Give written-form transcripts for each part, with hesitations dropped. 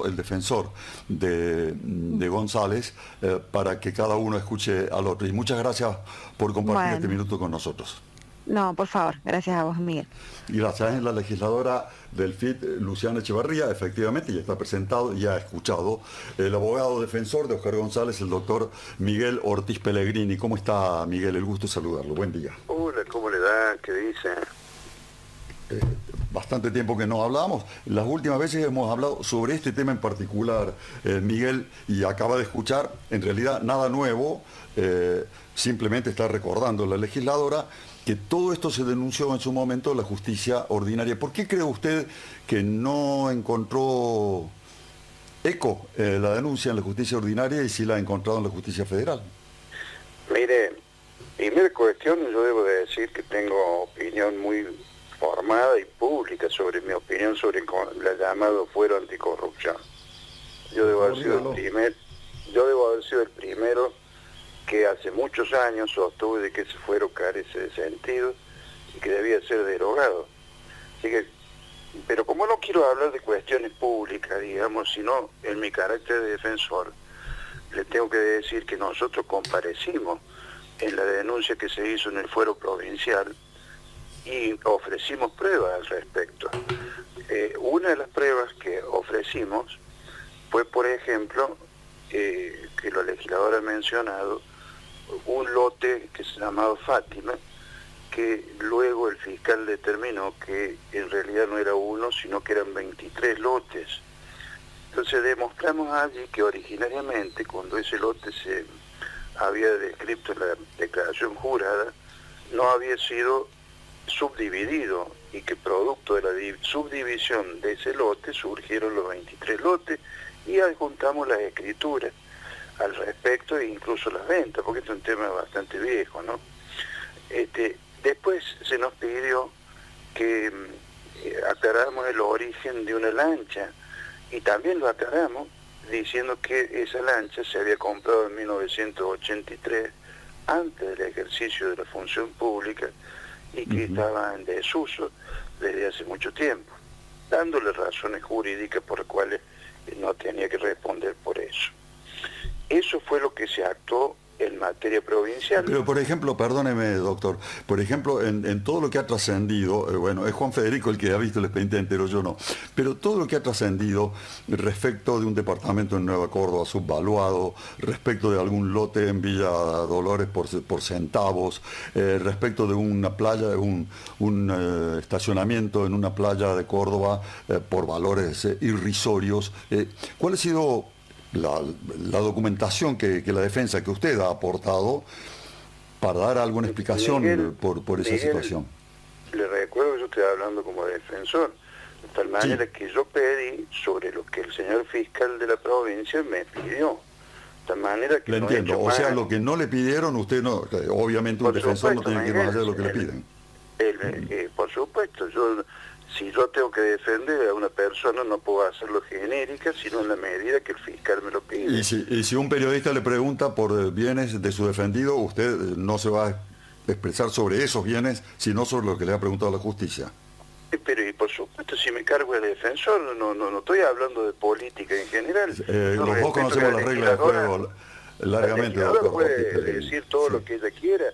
abogado, el defensor de González, para que cada uno escuche al otro. Y muchas gracias por compartir este minuto con nosotros. No, por favor, gracias a vos, Miguel. Y gracias a la legisladora del FIT, Luciana Echevarría, efectivamente, ya está presentado, ya ha escuchado, el abogado defensor de Oscar González, el doctor Miguel Ortiz Pellegrini. ¿Cómo está, Miguel? El gusto de saludarlo. Buen día. Hola, ¿cómo le da? ¿Qué dice? Bastante tiempo que no hablamos. Las últimas veces hemos hablado sobre este tema en particular, Miguel, y acaba de escuchar, en realidad nada nuevo, simplemente está recordando la legisladora que todo esto se denunció en su momento en la justicia ordinaria. ¿Por qué cree usted que no encontró eco la denuncia en la justicia ordinaria y sí la ha encontrado en la justicia federal? Mire, primera cuestión, yo debo de decir que tengo opinión muy formada y pública sobre mi opinión sobre el llamado fuero anticorrupción. Yo debo haber sido el primero que hace muchos años sostuve de que ese fuero carece de sentido y que debía ser derogado. Así que, pero como no quiero hablar de cuestiones públicas, digamos, sino en mi carácter de defensor, le tengo que decir que nosotros comparecimos en la denuncia que se hizo en el fuero provincial y ofrecimos pruebas al respecto. Una de las pruebas que ofrecimos fue, por ejemplo, que la legisladora ha mencionado, un lote que se llamaba Fátima, que luego el fiscal determinó que en realidad no era uno, sino que eran 23 lotes. Entonces demostramos allí que originariamente, cuando ese lote se había descrito en la declaración jurada, no había sido subdividido y que producto de la subdivisión de ese lote surgieron los 23 lotes y adjuntamos las escrituras al respecto e incluso las ventas, porque este es un tema bastante viejo, ¿no? Después se nos pidió que aclaráramos el origen de una lancha y también lo aclaramos diciendo que esa lancha se había comprado en 1983 antes del ejercicio de la función pública y que estaba en desuso desde hace mucho tiempo, dándole razones jurídicas por las cuales no tenía que responder por eso. Eso fue lo que se actuó en materia provincial. Pero, por ejemplo, perdóneme, doctor, por ejemplo, en todo lo que ha trascendido, bueno, es Juan Federico el que ha visto el expediente entero, yo no, pero todo lo que ha trascendido respecto de un departamento en Nueva Córdoba subvaluado, respecto de algún lote en Villa Dolores por centavos, respecto de una playa, un estacionamiento en una playa de Córdoba por valores irrisorios, ¿cuál ha sido la documentación que la defensa que usted ha aportado para dar alguna explicación, Miguel, por esa situación? Le recuerdo que yo estoy hablando como defensor, de tal manera que yo pedí sobre lo que el señor fiscal de la provincia me pidió. De tal manera que le entiendo, o sea, lo que no le pidieron, usted no, obviamente un defensor no tiene que ir más allá de lo que le piden. Por supuesto, si yo tengo que defender a una persona, no puedo hacerlo genérica, sino en la medida que el fiscal me lo pide. Y si un periodista le pregunta por bienes de su defendido, usted no se va a expresar sobre esos bienes, sino sobre lo que le ha preguntado la justicia. Pero y por supuesto, si me cargo de defensor, no estoy hablando de política en general. Los dos conocemos las reglas del juego largamente. La legisladora puede decir todo lo que ella quiera,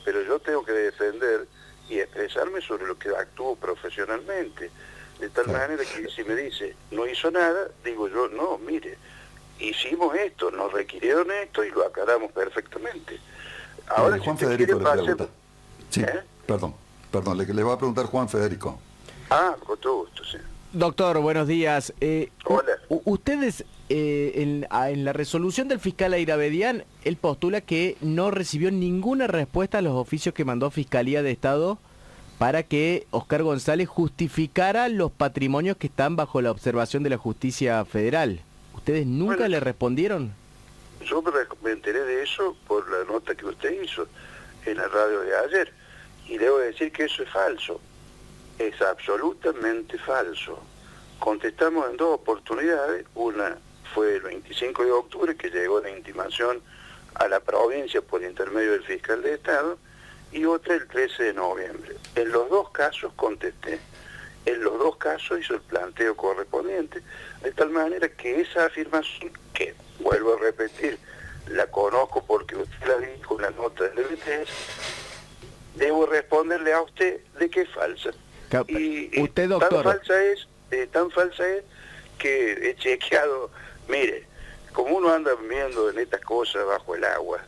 pero yo tengo que defender y expresarme sobre lo que actúo profesionalmente, de tal manera que si me dice, no hizo nada, digo yo, no, mire, hicimos esto, nos requirieron esto y lo aclaramos perfectamente. Ahora, Juan Federico le pregunta. Sí, perdón, le va a preguntar Juan Federico. Con todo gusto, sí. Doctor, buenos días. Hola. Ustedes, en la resolución del fiscal Airavedian, él postula que no recibió ninguna respuesta a los oficios que mandó Fiscalía de Estado para que Oscar González justificara los patrimonios que están bajo la observación de la justicia federal. ¿Ustedes nunca le respondieron? Yo me enteré de eso por la nota que usted hizo en la radio de ayer, y debo decir que eso es falso. Es absolutamente falso. Contestamos en dos oportunidades. Una fue el 25 de octubre, que llegó la intimación a la provincia por intermedio del fiscal de Estado, y otra el 13 de noviembre. En los dos casos contesté En los dos casos hizo el planteo correspondiente, de tal manera que esa afirmación, que vuelvo a repetir, la conozco porque usted la dijo en la nota del BTS, debo responderle a usted de que es falsa. Y usted, doctor, tan falsa es que he chequeado, mire, como uno anda viendo en estas cosas bajo el agua,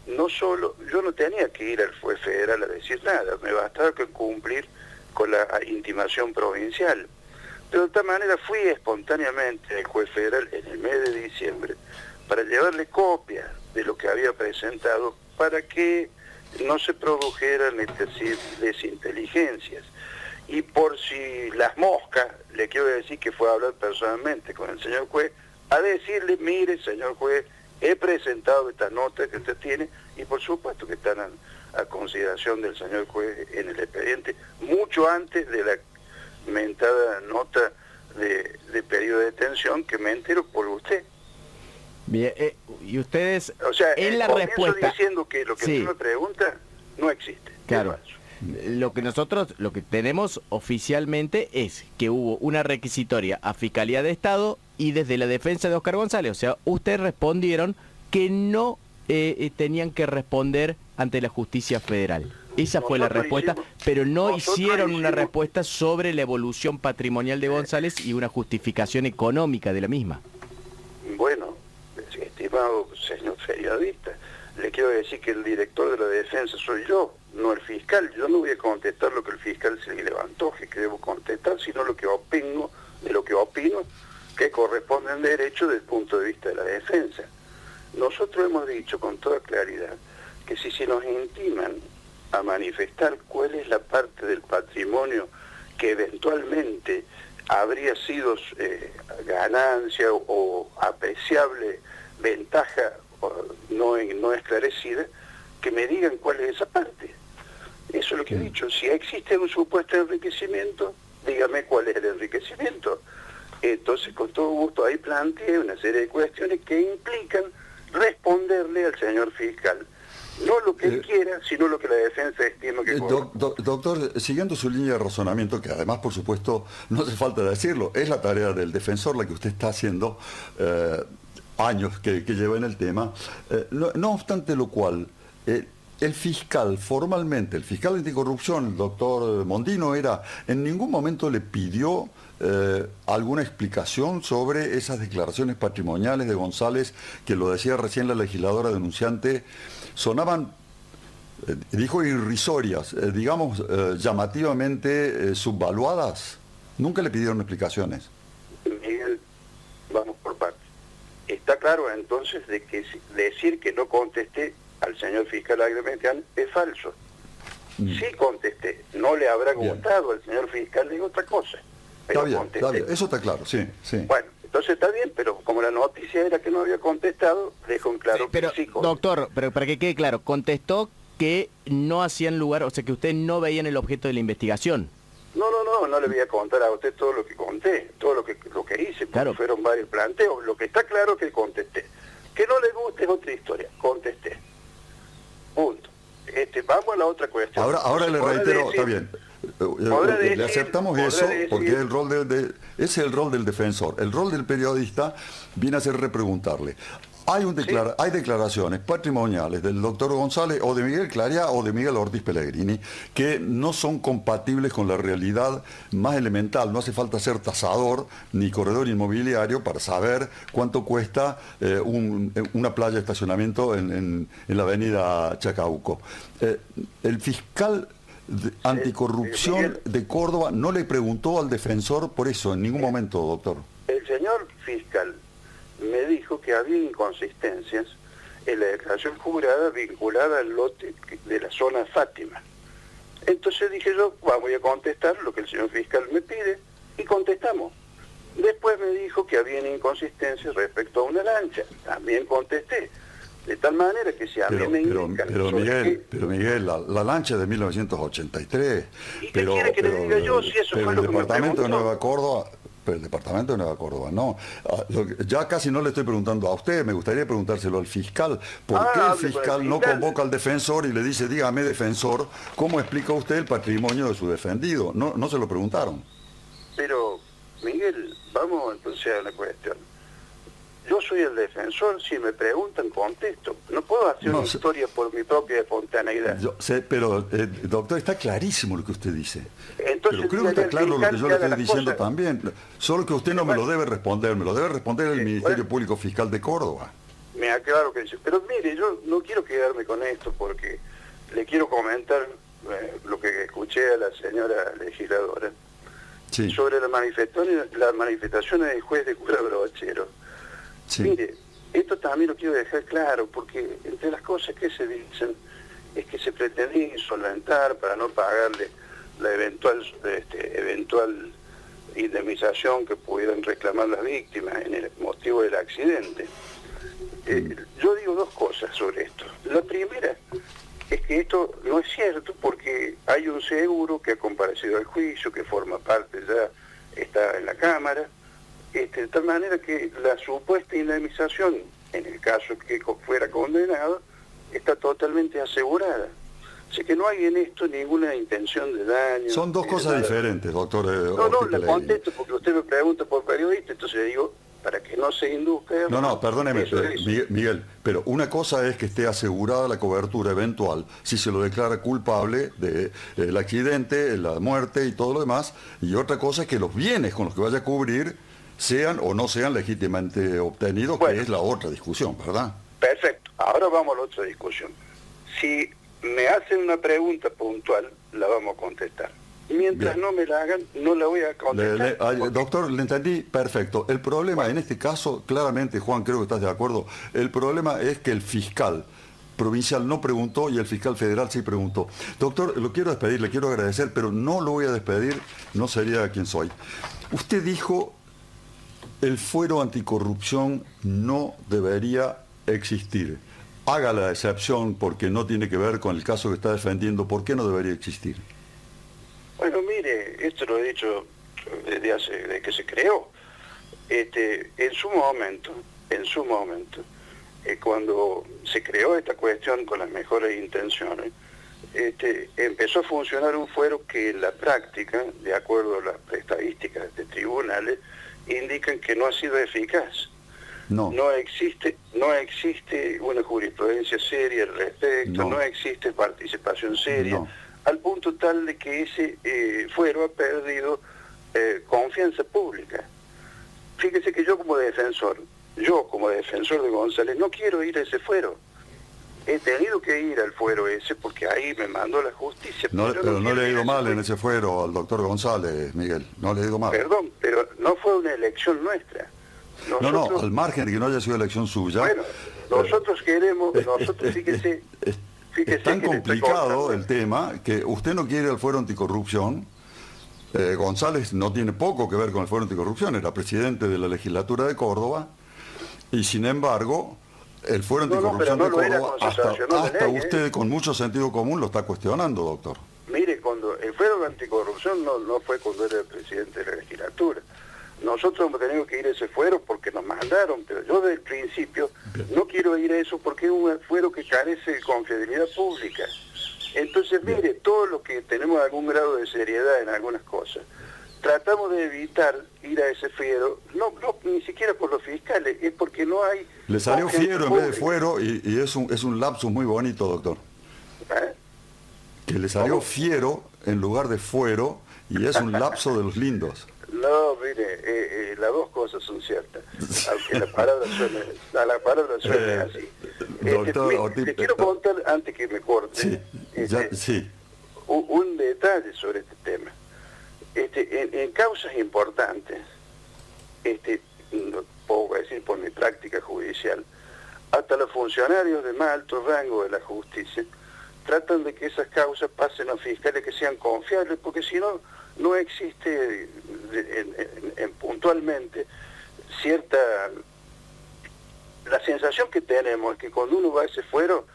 no solo, yo no tenía que ir al juez federal a decir nada, me bastaba que cumplir con la intimación provincial. Pero de tal manera fui espontáneamente al juez federal en el mes de diciembre para llevarle copia de lo que había presentado para que no se produjeran estas desinteligencias. Y por si las moscas, le quiero decir que fue a hablar personalmente con el señor juez, a decirle, mire, señor juez, he presentado estas notas que usted tiene y por supuesto que están a consideración del señor juez en el expediente, mucho antes de la mentada nota de pedido de detención que me entero por usted. Bien, y ustedes, o sea, en la respuesta diciendo que lo que sí. usted me pregunta no existe. Claro. Lo que tenemos oficialmente es que hubo una requisitoria a Fiscalía de Estado y desde la defensa de Óscar González, o sea, ustedes respondieron que no tenían que responder ante la justicia federal. Esa fue la respuesta, pero no hicieron una respuesta sobre la evolución patrimonial de González y una justificación económica de la misma. Bueno, estimado señor periodista, le quiero decir que el director de la defensa soy yo, no el fiscal. Yo no voy a contestar lo que el fiscal se le levantó, que debo contestar, sino lo que opino, que corresponde en derecho desde el punto de vista de la defensa. Nosotros hemos dicho con toda claridad que si se nos intiman a manifestar cuál es la parte del patrimonio que eventualmente habría sido ganancia o apreciable ventaja no esclarecida, que me digan cuál es esa parte. Eso es lo que he dicho. Si existe un supuesto enriquecimiento, dígame cuál es el enriquecimiento. Entonces, con todo gusto, ahí planteé una serie de cuestiones que implican responderle al señor fiscal. No lo que él quiera, sino lo que la defensa estima que doctor, siguiendo su línea de razonamiento, que además, por supuesto, no hace falta decirlo, es la tarea del defensor la que usted está haciendo, años que lleva en el tema, no obstante lo cual, el fiscal, formalmente, el fiscal anticorrupción, el doctor Mondino, en ningún momento le pidió alguna explicación sobre esas declaraciones patrimoniales de González, que lo decía recién la legisladora denunciante, sonaban, dijo irrisorias, digamos, llamativamente subvaluadas. Nunca le pidieron explicaciones. Miguel, vamos por partes. Está claro entonces de que decir que no contesté al señor fiscal Agremetian es falso. Sí contesté, no le habrá gustado al señor fiscal, digo otra cosa. Pero está bien, eso está claro, sí. Bueno, entonces está bien, pero como la noticia era que no había contestado, dejo en claro pero, que sí contestó. Doctor, pero para que quede claro, contestó que no hacían lugar, o sea que ustedes no veían el objeto de la investigación. No le voy a contar a usted todo lo que conté, todo lo que hice, porque claro, fueron varios planteos. Lo que está claro es que contesté. Que no le guste es otra historia, contesté. Punto. Vamos a la otra cuestión. Ahora le reitero, está bien. Le aceptamos eso porque es el rol del defensor. El rol del periodista viene a ser repreguntarle. Hay declaraciones patrimoniales del doctor González o de Miguel Claria o de Miguel Ortiz Pellegrini que no son compatibles con la realidad más elemental. No hace falta ser tasador ni corredor inmobiliario para saber cuánto cuesta una playa de estacionamiento en la avenida Chacabuco. El fiscal anticorrupción de Córdoba no le preguntó al defensor por eso en ningún momento, doctor. El señor fiscal me dijo que había inconsistencias en la declaración jurada vinculada al lote de la zona Fátima. Entonces dije yo, voy a contestar lo que el señor fiscal me pide, y contestamos. Después me dijo que había inconsistencias respecto a una lancha. También contesté. De tal manera que si a mí me indican... Pero Miguel, la lancha es de 1983. ¿Y qué quiere que le diga yo si eso fue lo que me preguntó? El departamento de Nueva Córdoba... pero el departamento de Nueva Córdoba, no. Ya casi no le estoy preguntando a usted, me gustaría preguntárselo al fiscal. ¿Por qué el fiscal no convoca al defensor y le dice, dígame, defensor, cómo explica usted el patrimonio de su defendido? No se lo preguntaron. Pero, Miguel, vamos entonces a la cuestión. Yo soy el defensor, si me preguntan, contesto. No puedo hacer una historia por mi propia espontaneidad. Yo sé, pero, doctor, está clarísimo lo que usted dice. Entonces, pero creo que está claro lo que yo le estoy diciendo también. Solo que usted no me lo debe responder, me lo debe responder el Ministerio Público Fiscal de Córdoba. Me aclaro que dice. Pero mire, yo no quiero quedarme con esto porque le quiero comentar lo que escuché a la señora legisladora sobre las manifestaciones del juez de cura Brochero. Sí. Mire, esto también lo quiero dejar claro, porque entre las cosas que se dicen es que se pretendía insolventar para no pagarle la eventual indemnización que pudieran reclamar las víctimas en el motivo del accidente. Yo digo dos cosas sobre esto. La primera es que esto no es cierto porque hay un seguro que ha comparecido al juicio, que forma parte ya, está en la Cámara, de tal manera que la supuesta indemnización, en el caso que fuera condenado, está totalmente asegurada. Así que no hay en esto ninguna intención de daño. Son dos cosas diferentes, doctor. No, le contesto porque usted me pregunta por periodista, entonces le digo, para que no se induzca... No, perdóneme, Miguel, pero una cosa es que esté asegurada la cobertura eventual si se lo declara culpable del accidente, la muerte y todo lo demás, y otra cosa es que los bienes con los que vaya a cubrir sean o no sean legítimamente obtenidos, que es la otra discusión, ¿verdad? Perfecto. Ahora vamos a la otra discusión. Si me hacen una pregunta puntual, la vamos a contestar. Mientras no me la hagan, no la voy a contestar. Doctor, le entendí perfecto. El problema en este caso, claramente, Juan, creo que estás de acuerdo, el problema es que el fiscal provincial no preguntó y el fiscal federal sí preguntó. Doctor, lo quiero despedir, le quiero agradecer, pero no lo voy a despedir, no sería quien soy. Usted dijo, el fuero anticorrupción no debería existir. Haga la excepción porque no tiene que ver con el caso que está defendiendo. ¿Por qué no debería existir? Bueno, mire, esto lo he dicho desde que se creó. En su momento, cuando se creó esta cuestión con las mejores intenciones, empezó a funcionar un fuero que en la práctica, de acuerdo a las estadísticas de tribunales, indican que no ha sido eficaz. No existe una jurisprudencia seria al respecto, no existe participación seria, al punto tal de que ese fuero ha perdido confianza pública. Fíjese que yo como defensor de González, no quiero ir a ese fuero. He tenido que ir al fuero ese porque ahí me mandó la justicia. Pero no le ha ido mal en ese fuero al doctor González, Miguel, no le ha ido mal. Perdón, pero no fue una elección nuestra. No, al margen de que no haya sido elección suya. Bueno, nosotros queremos, fíjese es tan complicado el tema que usted no quiere el fuero anticorrupción. González no tiene poco que ver con el fuero anticorrupción, era presidente de la legislatura de Córdoba y sin embargo el fuero anticorrupción de Córdoba hasta usted con mucho sentido común lo está cuestionando, doctor. Mire, cuando el fuero anticorrupción no fue cuando era el presidente de la legislatura. Nosotros hemos tenido que ir a ese fuero porque nos mandaron, pero yo desde el principio no quiero ir a eso porque es un fuero que carece de confiabilidad pública. Entonces, mire, todo lo que tenemos algún grado de seriedad en algunas cosas, tratamos de evitar ir a ese fuero, no ni siquiera por los fiscales, es porque no hay... Le salió fiero en vez de fuero y es un lapsus muy bonito, doctor. Que le salió fiero en lugar de fuero y es un lapso de los lindos. No, mire, las dos cosas son ciertas, aunque la palabra suene así. Doctor, te quiero contar, antes que me corte, un detalle sobre este tema. En causas importantes, no puedo decir por mi práctica judicial, hasta los funcionarios de más alto rango de la justicia tratan de que esas causas pasen a fiscales que sean confiables, porque si no, no existe puntualmente cierta... La sensación que tenemos es que cuando uno va a ese fuero,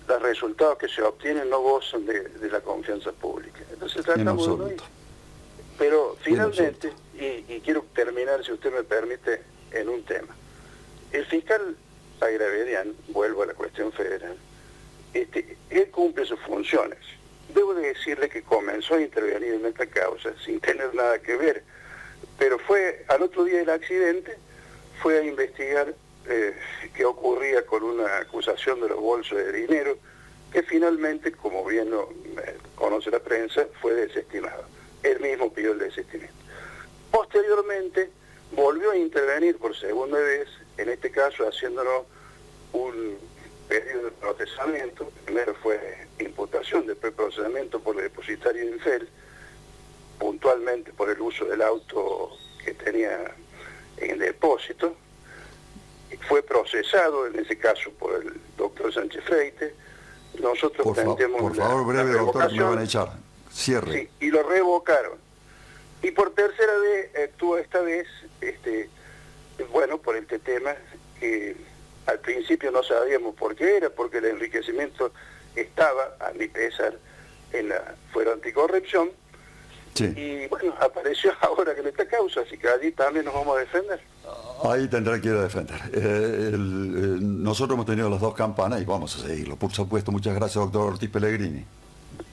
los resultados que se obtienen no gozan de la confianza pública. Entonces tratamos de no ir. Pero finalmente, y quiero terminar, si usted me permite, en un tema. El fiscal Agravedian, vuelvo a la cuestión federal, él cumple sus funciones. Debo de decirle que comenzó a intervenir en esta causa sin tener nada que ver, pero fue al otro día del accidente, fue a investigar qué ocurría con una acusación de los bolsos de dinero, que finalmente, como bien conoce la prensa, fue desestimado. Él mismo pidió el desistimiento. Posteriormente, volvió a intervenir por segunda vez, en este caso haciéndonos un pedido de procesamiento. Primero fue imputación, después procesamiento por el depositario de Infel, puntualmente por el uso del auto que tenía en depósito. Fue procesado, en ese caso, por el doctor Sánchez Freite. Nosotros planteamos por favor, breve, doctor, me van a echar. Cierre. Sí, y lo revocaron. Y por tercera vez actuó esta vez, bueno, por este tema que al principio no sabíamos por qué era, porque el enriquecimiento estaba, a mi pesar, en la fuero anticorrupción. Sí. Y bueno, apareció ahora que en esta causa, así que allí también nos vamos a defender. Ahí tendrá que ir a defender. Nosotros hemos tenido las dos campanas y vamos a seguirlo. Por supuesto, muchas gracias, doctor Ortiz Pellegrini.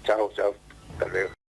Chao, chao. Hasta luego.